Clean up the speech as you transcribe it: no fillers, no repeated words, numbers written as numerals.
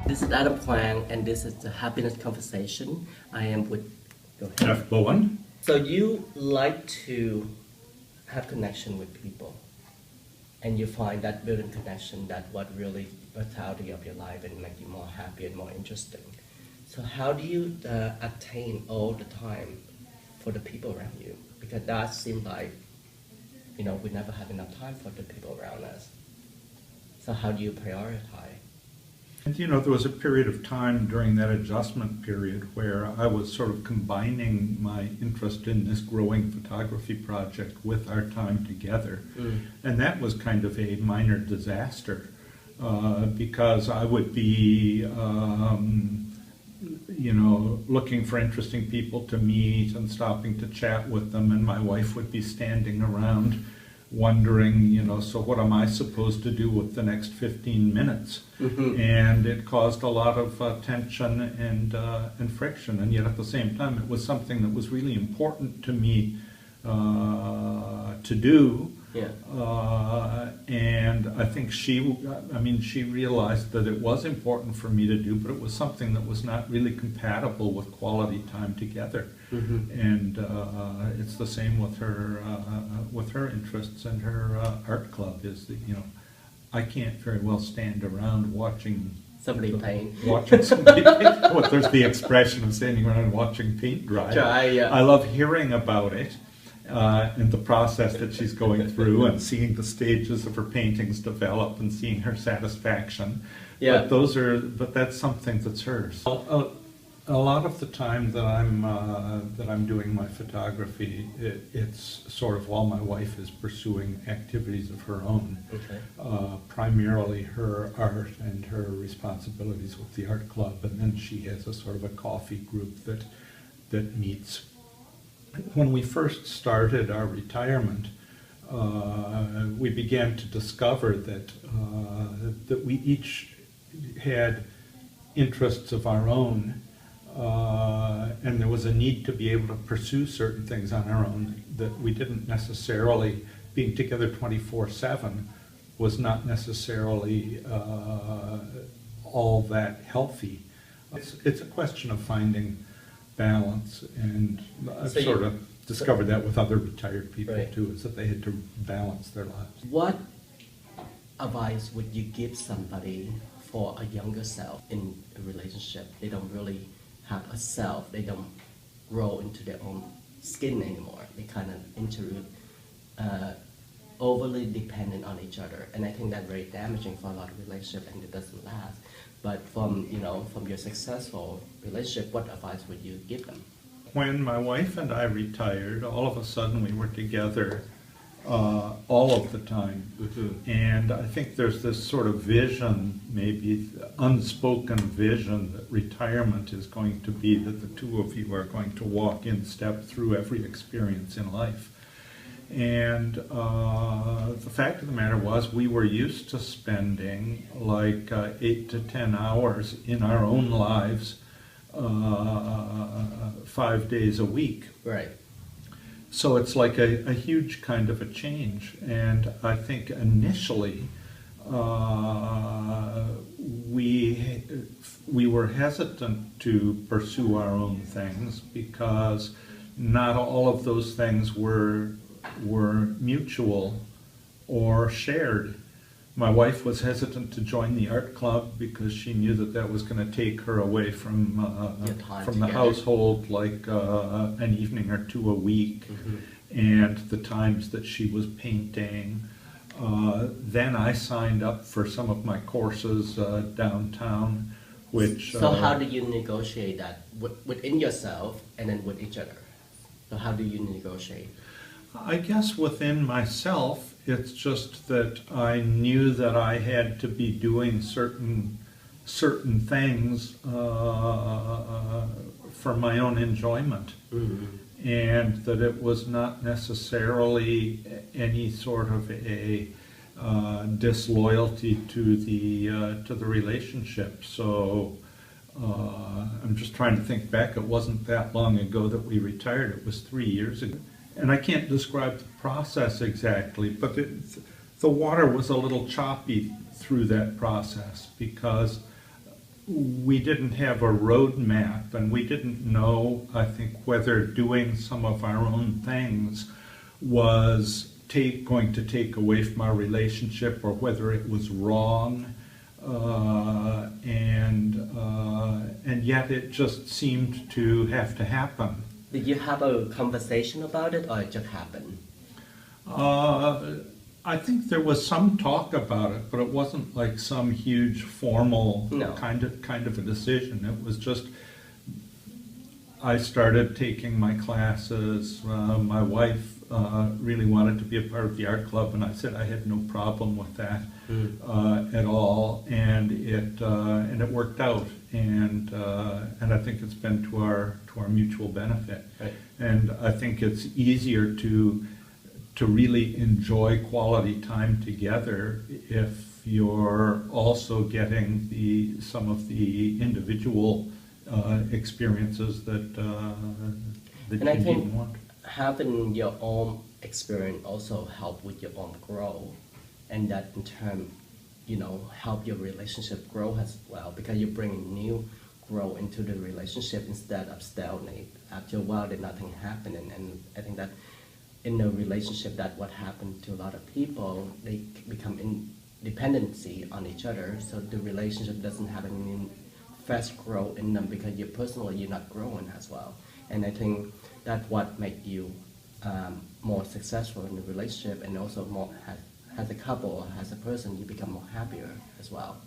This is Adam Quang, and this is the Happiness Conversation. I am with. Go ahead. Jeff Bowen. So you like to have connection with people, and you find that building connection that what really vitality of your life and make you more happy and more interesting. So how do you attain all the time for the people around you? Because that seems like we never have enough time for the people around us. So how do you prioritize? And there was a period of time during that adjustment period where I was sort of combining my interest in this growing photography project with our time together. And that was kind of a minor disaster because I would be, looking for interesting people to meet and stopping to chat with them, and my wife would be standing around wondering, so what am I supposed to do with the next 15 minutes? And it caused a lot of tension and friction, and yet at the same time it was something that was really important to me to do. Yeah. And I think she realized that it was important for me to do, but it was something that was not really compatible with quality time together. And it's the same with her interests and her art club. Is that I can't very well stand around watching somebody paint. Watching somebody paint. Well, there's the expression of standing around and watching paint dry. I love hearing about it. And the process that she's going through, and seeing the stages of her paintings develop, and seeing her satisfaction. Yeah. But that's something that's hers. A lot of the time that I'm doing my photography, it's sort of while my wife is pursuing activities of her own. Okay. Primarily her art and her responsibilities with the art club, and then she has a sort of a coffee group that meets. When we first started our retirement, we began to discover that we each had interests of our own, and there was a need to be able to pursue certain things on our own that we didn't necessarily, being together 24/7 was not necessarily all that healthy. It's a question of finding balance, and I've sort of discovered that with other retired people too, is that they had to balance their lives. What advice would you give somebody for a younger self in a relationship? They don't really have a self, they don't grow into their own skin anymore. They kind of overly dependent on each other, and I think that's very damaging for a lot of relationships, and it doesn't last. But from your successful relationship, what advice would you give them? When my wife and I retired, all of a sudden we were together all of the time. And I think there's this sort of vision, maybe unspoken vision, that retirement is going to be that the two of you are going to walk in step through every experience in life. And the fact of the matter was, we were used to spending like 8 to 10 hours in our own lives 5 days a week. Right. So it's like a huge kind of a change. And I think initially we were hesitant to pursue our own things because not all of those things were mutual or shared. My wife was hesitant to join the art club because she knew that was going to take her away from the household, like an evening or two a week, and the times that she was painting. Then I signed up for some of my courses downtown, which... So how do you negotiate that within yourself and then with each other? So how do you negotiate? I guess within myself, it's just that I knew that I had to be doing certain things for my own enjoyment, and that it was not necessarily any sort of a disloyalty to the relationship. So I'm just trying to think back. It wasn't that long ago that we retired. It was 3 years ago. And I can't describe the process exactly, but the water was a little choppy through that process because we didn't have a roadmap, and we didn't know, I think, whether doing some of our own things was going to take away from our relationship, or whether it was wrong. And yet it just seemed to have to happen. Did you have a conversation about it, or it just happened? I think there was some talk about it, but it wasn't like some huge formal No. kind of a decision. It was just, I started taking my classes. My wife really wanted to be a part of the art club, and I said I had no problem with that at all, and it worked out, and I think it's been to our mutual benefit. Right. And I think it's easier to really enjoy quality time together if you're also getting some of the individual experiences that And you I need think and want. having your own experience also help with your own growth, and that in turn, help your relationship grow as well, because you bring new growth into the relationship instead of stagnate. After a while, then nothing happening, and I think that in a relationship, that what happened to a lot of people, they become dependency on each other, so the relationship doesn't have any fresh growth in them, because you personally, you're not growing as well. And I think that's what makes you more successful in the relationship, and also more as a couple or as a person, you become more happier as well.